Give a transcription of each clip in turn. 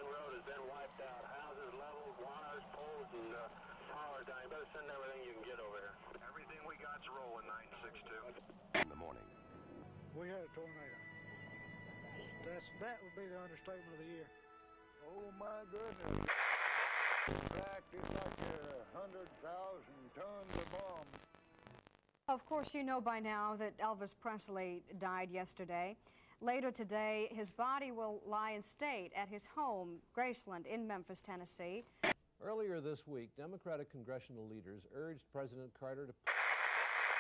road has been wiped out. Houses leveled, wires, poles, and power down. You better send everything you can get over here. Everything we got's rolling, 962. In the morning. We had a tornado. That would be the understatement of the year. Oh my goodness. In fact, it's like 100,000 tons of bomb. Of course, you know by now that Elvis Presley died yesterday. Later today, his body will lie in state at his home, Graceland, in Memphis, Tennessee. Earlier this week, Democratic congressional leaders urged President Carter to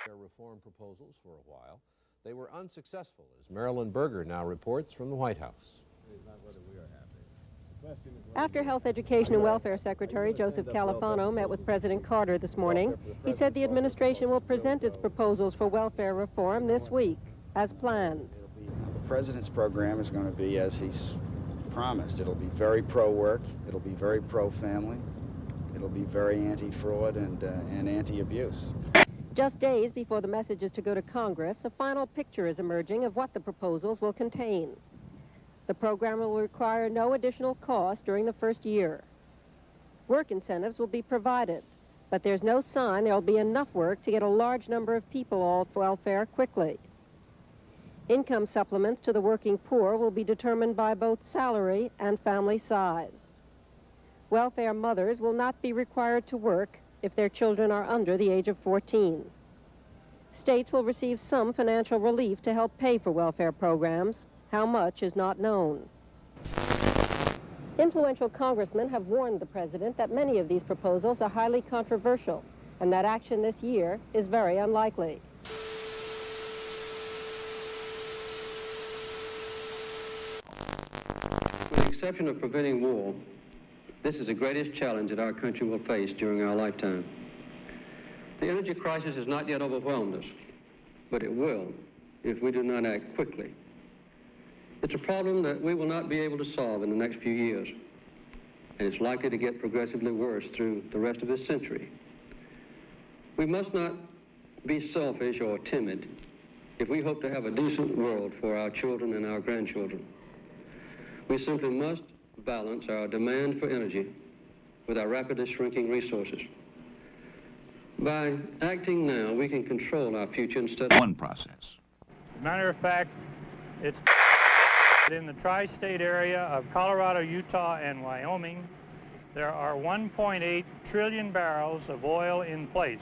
their reform proposals for a while. They were unsuccessful, as Marilyn Berger now reports from the White House. After Health, Education, and Welfare Secretary Joseph Califano met with President Carter this morning, he said the administration will present its proposals for welfare reform this week, as planned. The President's program is going to be as he's promised. It'll be very pro-work, it'll be very pro-family, it'll be very anti-fraud and anti-abuse. Just days before the message is to go to Congress, a final picture is emerging of what the proposals will contain. The program will require no additional cost during the first year. Work incentives will be provided, but there's no sign there will be enough work to get a large number of people off welfare quickly. Income supplements to the working poor will be determined by both salary and family size. Welfare mothers will not be required to work if their children are under the age of 14. States will receive some financial relief to help pay for welfare programs. How much is not known. Influential congressmen have warned the president that many of these proposals are highly controversial and that action this year is very unlikely. With the exception of preventing war, this is the greatest challenge that our country will face during our lifetime. The energy crisis has not yet overwhelmed us, but it will if we do not act quickly. It's a problem that we will not be able to solve in the next few years, and it's likely to get progressively worse through the rest of this century. We must not be selfish or timid if we hope to have a decent world for our children and our grandchildren. We simply must balance our demand for energy with our rapidly shrinking resources. By acting now, we can control our future instead of one process. As a matter of fact, it's in the tri-state area of Colorado, Utah, and Wyoming, there are 1.8 trillion barrels of oil in place,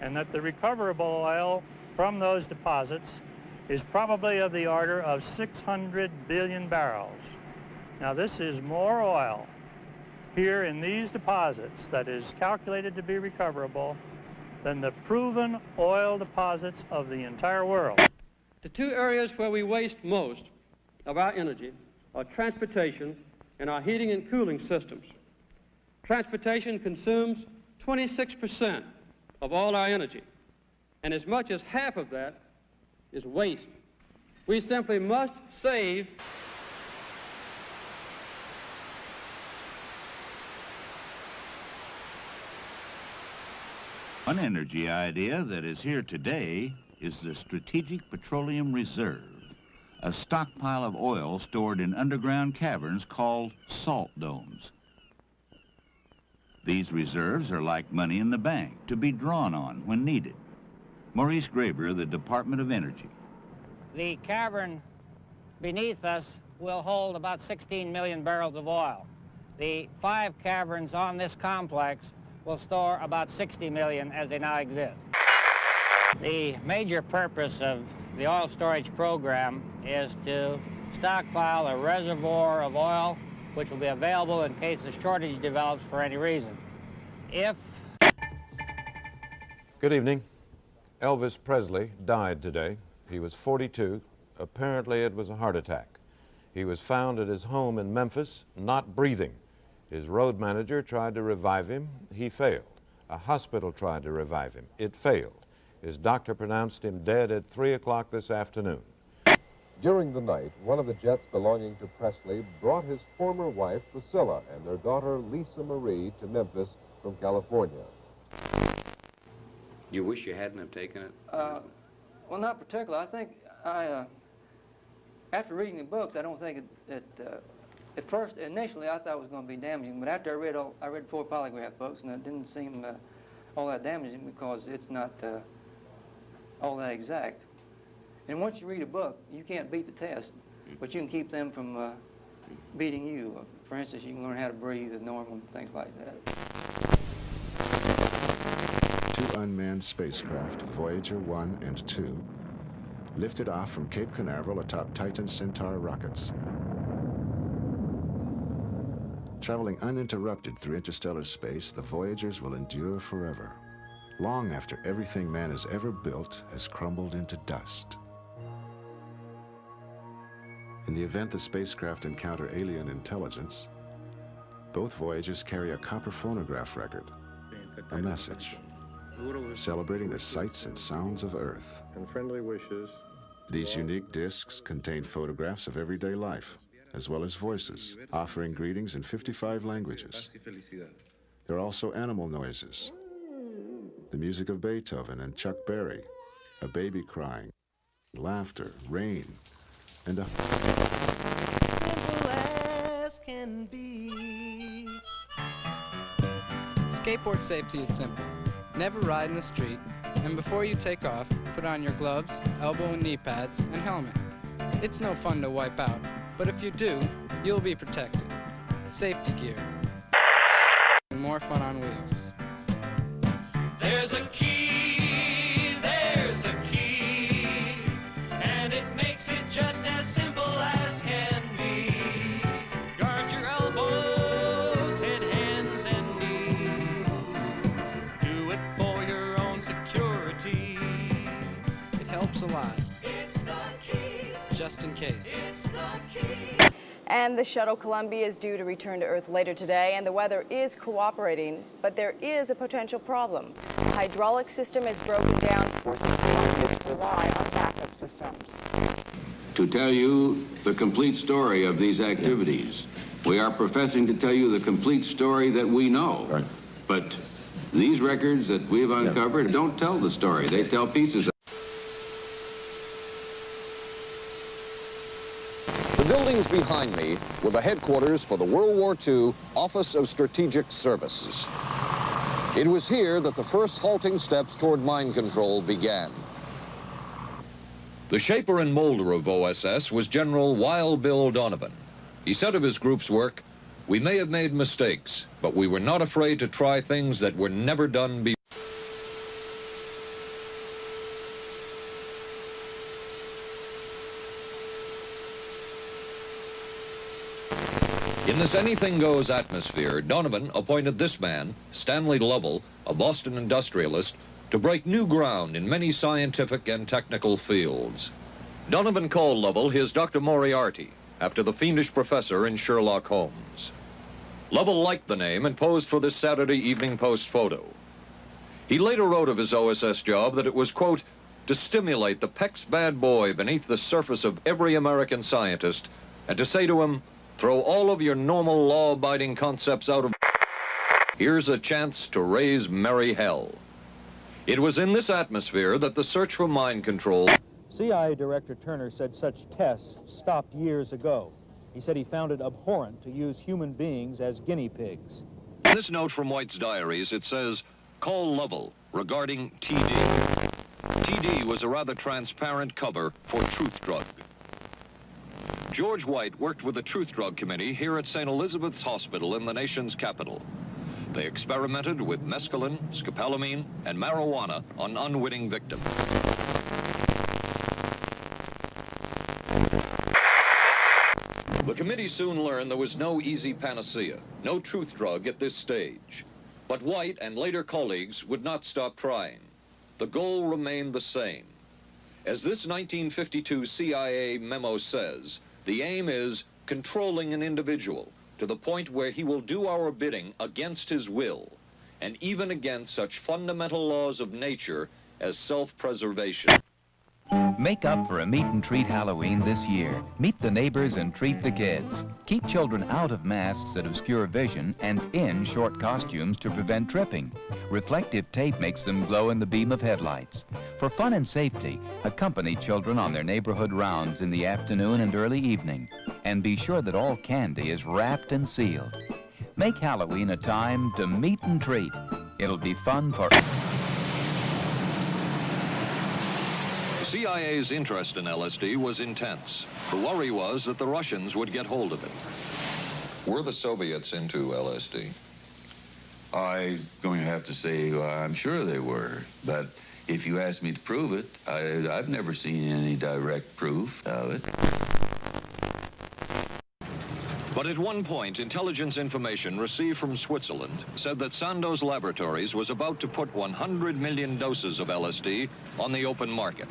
and that the recoverable oil from those deposits is probably of the order of 600 billion barrels. Now, this is more oil here in these deposits that is calculated to be recoverable than the proven oil deposits of the entire world. The two areas where we waste most of our energy are transportation and our heating and cooling systems. Transportation consumes 26% of all our energy, and as much as half of that is waste. We simply must save One energy idea that is here today is the Strategic Petroleum Reserve, a stockpile of oil stored in underground caverns called salt domes. These reserves are like money in the bank to be drawn on when needed. Maurice Graber, the Department of Energy. The cavern beneath us will hold about 16 million barrels of oil. The 5 caverns on this complex will store about 60 million as they now exist. The major purpose of the oil storage program is to stockpile a reservoir of oil which will be available in case a shortage develops for any reason. Good evening. Elvis Presley died today. He was 42. Apparently it was a heart attack. He was found at his home in Memphis, not breathing. His road manager tried to revive him. He failed. A hospital tried to revive him. It failed. His doctor pronounced him dead at 3 o'clock this afternoon. During the night, one of the jets belonging to Presley brought his former wife, Priscilla, and their daughter, Lisa Marie, to Memphis from California. You wish you hadn't have taken it? Well, not particularly. I think after reading the books, I don't think it At first, initially, I thought it was going to be damaging, but after I read 4 polygraph books, and it didn't seem all that damaging because it's not all that exact. And once you read a book, you can't beat the test, but you can keep them from beating you. For instance, you can learn how to breathe as normal and things like that. 2 unmanned spacecraft, Voyager 1 and 2, lifted off from Cape Canaveral atop Titan Centaur rockets. Traveling uninterrupted through interstellar space, the Voyagers will endure forever, long after everything man has ever built has crumbled into dust. In the event the spacecraft encounter alien intelligence, both Voyagers carry a copper phonograph record, a message, celebrating the sights and sounds of Earth. And friendly wishes. These unique discs contain photographs of everyday life, as well as voices, offering greetings in 55 languages. There are also animal noises, the music of Beethoven and Chuck Berry, a baby crying, laughter, rain, and a simple as can be. Skateboard safety is simple. Never ride in the street, and before you take off, put on your gloves, elbow and knee pads, and helmet. It's no fun to wipe out, but if you do, you'll be protected. Safety gear. And more fun on wheels. There's a key, and it makes it just as simple as can be. Guard your elbows, head, hands, and knees. Do it for your own security. It helps a lot. It's the key. Just in case. It's the key. And the shuttle Columbia is due to return to Earth later today, and the weather is cooperating, but there is a potential problem. The hydraulic system is broken down, forcing Columbia to rely on backup systems. To tell you the complete story of these activities, we are professing to tell you the complete story that we know. Right. But these records that we've uncovered don't tell the story. They tell pieces of The buildings behind me were the headquarters for the World War II Office of Strategic Service. It was here that the first halting steps toward mind control began. The shaper and molder of OSS was General Wild Bill Donovan. He said of his group's work, "We may have made mistakes, but we were not afraid to try things that were never done before." In this anything-goes atmosphere, Donovan appointed this man, Stanley Lovell, a Boston industrialist, to break new ground in many scientific and technical fields. Donovan called Lovell his Dr. Moriarty, after the fiendish professor in Sherlock Holmes. Lovell liked the name and posed for this Saturday Evening Post photo. He later wrote of his OSS job that it was, quote, to stimulate the Peck's bad boy beneath the surface of every American scientist and to say to him, throw all of your normal law-abiding concepts out of... Here's a chance to raise merry hell. It was in this atmosphere that the search for mind control... CIA Director Turner said such tests stopped years ago. He said he found it abhorrent to use human beings as guinea pigs. In this note from White's diaries, it says, call Lovell regarding TD. TD was a rather transparent cover for Truth Drug. George White worked with the Truth Drug Committee here at St. Elizabeth's Hospital in the nation's capital. They experimented with mescaline, scopolamine, and marijuana on unwitting victims. The committee soon learned there was no easy panacea, no truth drug at this stage. But White and later colleagues would not stop trying. The goal remained the same. As this 1952 CIA memo says, the aim is controlling an individual to the point where he will do our bidding against his will, and even against such fundamental laws of nature as self-preservation. Make up for a meet and treat Halloween this year. Meet the neighbors and treat the kids. Keep children out of masks that obscure vision and in short costumes to prevent tripping. Reflective tape makes them glow in the beam of headlights. For fun and safety, accompany children on their neighborhood rounds in the afternoon and early evening. and be sure that all candy is wrapped and sealed. Make Halloween a time to meet and treat. It'll be fun for... The CIA's interest in LSD was intense. The worry was that the Russians would get hold of it. Were the Soviets into LSD? I'm going to have to say I'm sure they were, but if you ask me to prove it, I've never seen any direct proof of it. But at one point, intelligence information received from Switzerland said that Sandoz Laboratories was about to put 100 million doses of LSD on the open market.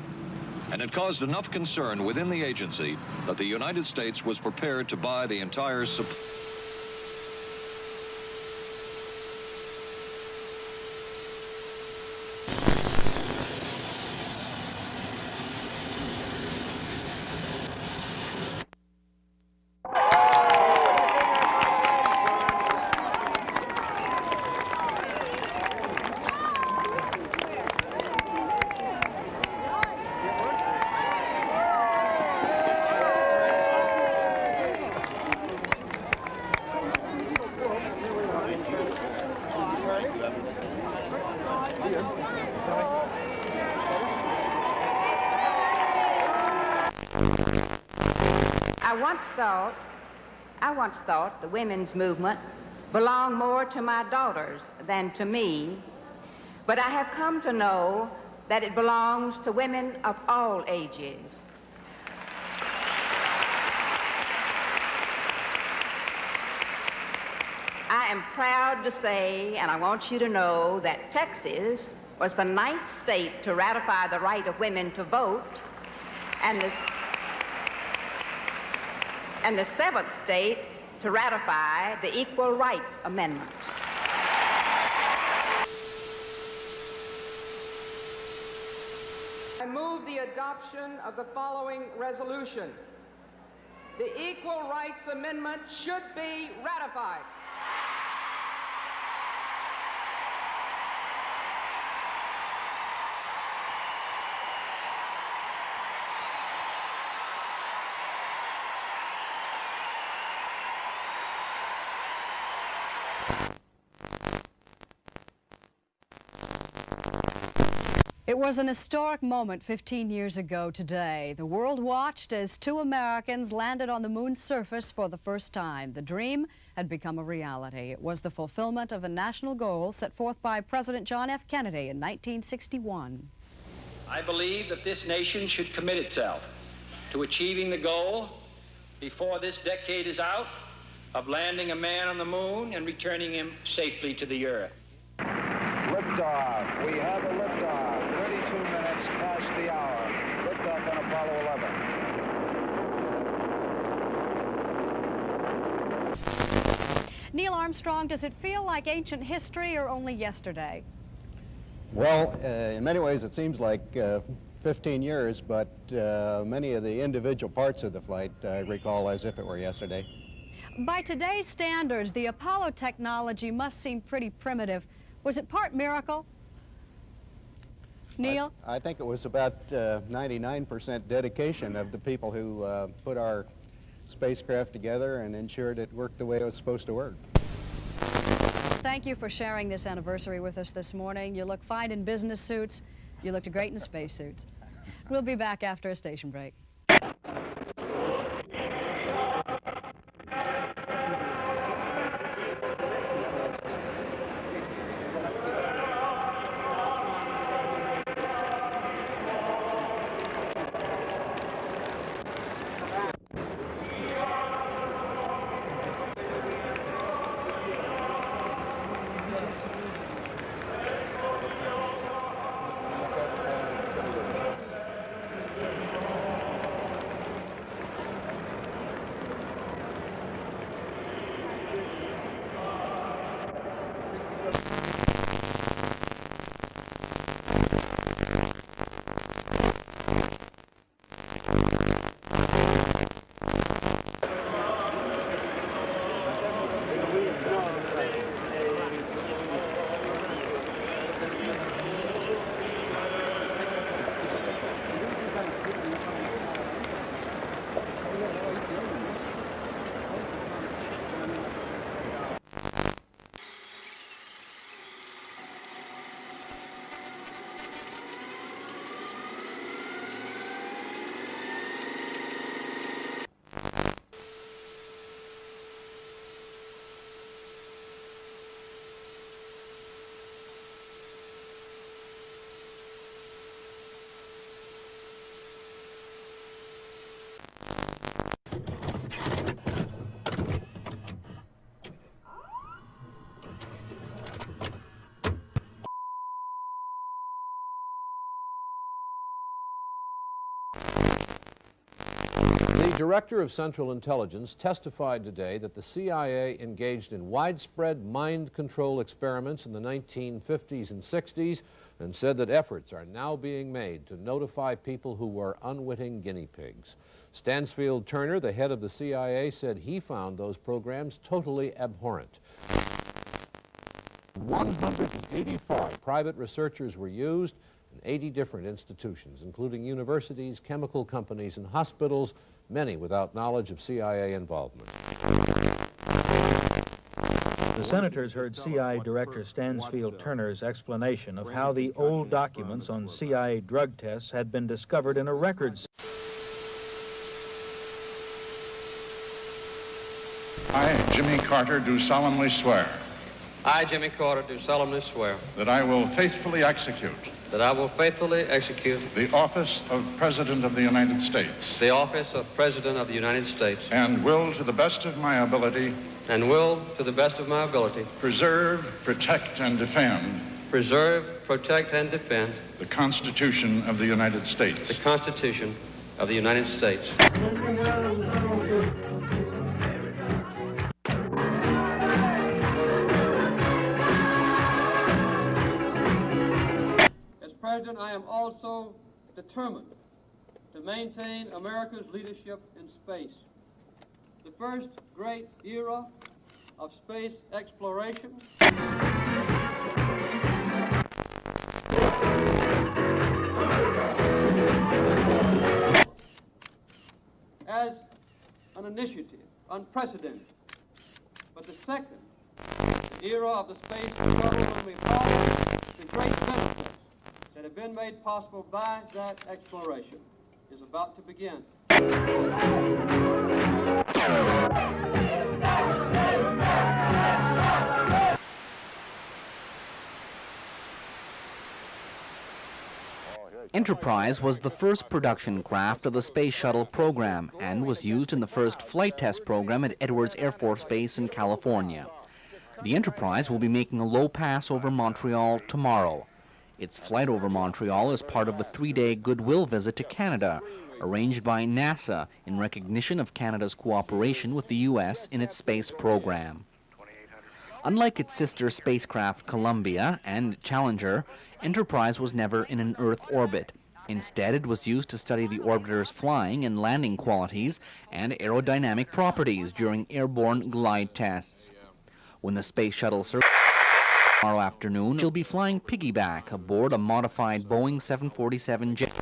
And it caused enough concern within the agency that the United States was prepared to buy the entire supply. I once thought the women's movement belonged more to my daughters than to me, but I have come to know that it belongs to women of all ages. I am proud to say, and I want you to know, that Texas was the 9th state to ratify the right of women to vote, and the 7th state to ratify the Equal Rights Amendment. I move the adoption of the following resolution. The Equal Rights Amendment should be ratified. It was an historic moment 15 years ago today. The world watched as 2 Americans landed on the moon's surface for the first time. The dream had become a reality. It was the fulfillment of a national goal set forth by President John F. Kennedy in 1961. I believe that this nation should commit itself to achieving the goal before this decade is out of landing a man on the moon and returning him safely to the earth. Liftoff. We have a liftoff. 32 minutes past the hour. Liftoff on Apollo 11. Neil Armstrong, does it feel like ancient history or only yesterday? Well, in many ways it seems like 15 years, but many of the individual parts of the flight I recall as if it were yesterday. By today's standards, the Apollo technology must seem pretty primitive. Was it part miracle? Neil? I think it was about 99% dedication of the people who put our spacecraft together and ensured it worked the way it was supposed to work. Thank you for sharing this anniversary with us this morning. You look fine in business suits. You looked great in spacesuits. We'll be back after a station break. The director of Central Intelligence testified today that the CIA engaged in widespread mind control experiments in the 1950s and 60s and said that efforts are now being made to notify people who were unwitting guinea pigs. Stansfield Turner, the head of the CIA, said he found those programs totally abhorrent. 185 private researchers were used in 80 different institutions, including universities, chemical companies, and hospitals, many without knowledge of CIA involvement. The senators heard CIA Director Stansfield Turner's explanation of how the old documents on CIA drug tests had been discovered in a records. I, Jimmy Carter, do solemnly swear I, Jimmy Carter, do solemnly swear that I will faithfully execute that I will faithfully execute the office of President of the United States the office of President of the United States and will, to the best of my ability, preserve, protect, and defend the Constitution of the United States. The Constitution of the United States. As President, I am also determined to maintain America's leadership in space. The first great era of space exploration as an initiative, unprecedented. But the second, the era of the space shuttle, when we follow the great benefits that have been made possible by that exploration, is about to begin. Enterprise was the first production craft of the Space Shuttle program and was used in the first flight test program at Edwards Air Force Base in California. The Enterprise will be making a low pass over Montreal tomorrow. Its flight over Montreal is part of the 3-day goodwill visit to Canada, arranged by NASA in recognition of Canada's cooperation with the U.S. in its space program. Unlike its sister spacecraft Columbia and Challenger, Enterprise was never in an Earth orbit. Instead, it was used to study the orbiter's flying and landing qualities and aerodynamic properties during airborne glide tests. When the Space Shuttle surfaces tomorrow afternoon, she'll be flying piggyback aboard a modified Boeing 747 jet.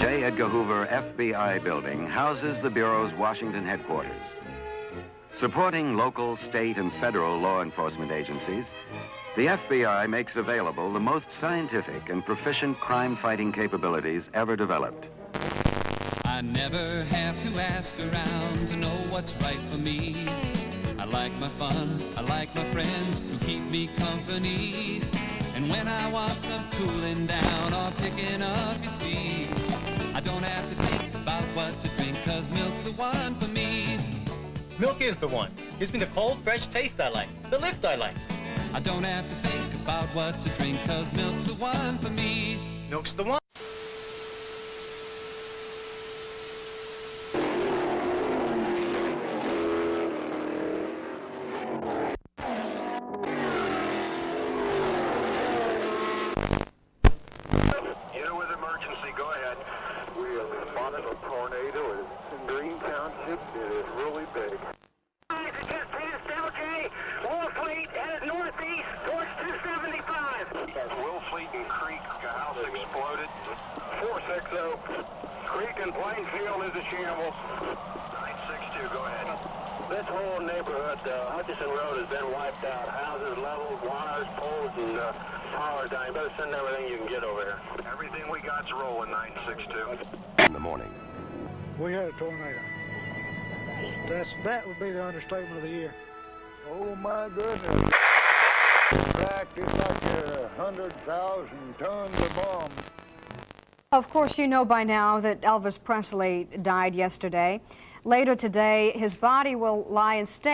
J. Edgar Hoover FBI building houses the Bureau's Washington headquarters. Supporting local, state, and federal law enforcement agencies, the FBI makes available the most scientific and proficient crime-fighting capabilities ever developed. I never have to ask around to know what's right for me. I like my fun, I like my friends who keep me company. And when I want some cooling down or picking up, you see, I don't have to think about what to drink, 'cause milk's the one for me. Milk is the one. Gives me the cold, fresh taste I like, the lift I like. I don't have to think about what to drink, 'cause milk's the one for me. Milk's the one. Unit with emergency, go ahead. We have spotted a tornado. It's in Green Township. It is really big. Fleet headed northeast towards 275. Will Fleet and Creek, a house exploded. 460. Creek and Plainfield is a shambles. 962, go ahead. This whole neighborhood, Hutchison Road, has been wiped out. Houses leveled, wires, poles, and power down. You better send everything you can get over here. Everything we got's rolling, 962. In the morning. We had a tornado. That would be the understatement of the year. Oh my goodness. In fact, it's like 100,000 tons of bombs. Of course, you know by now that Elvis Presley died yesterday. Later today, his body will lie in state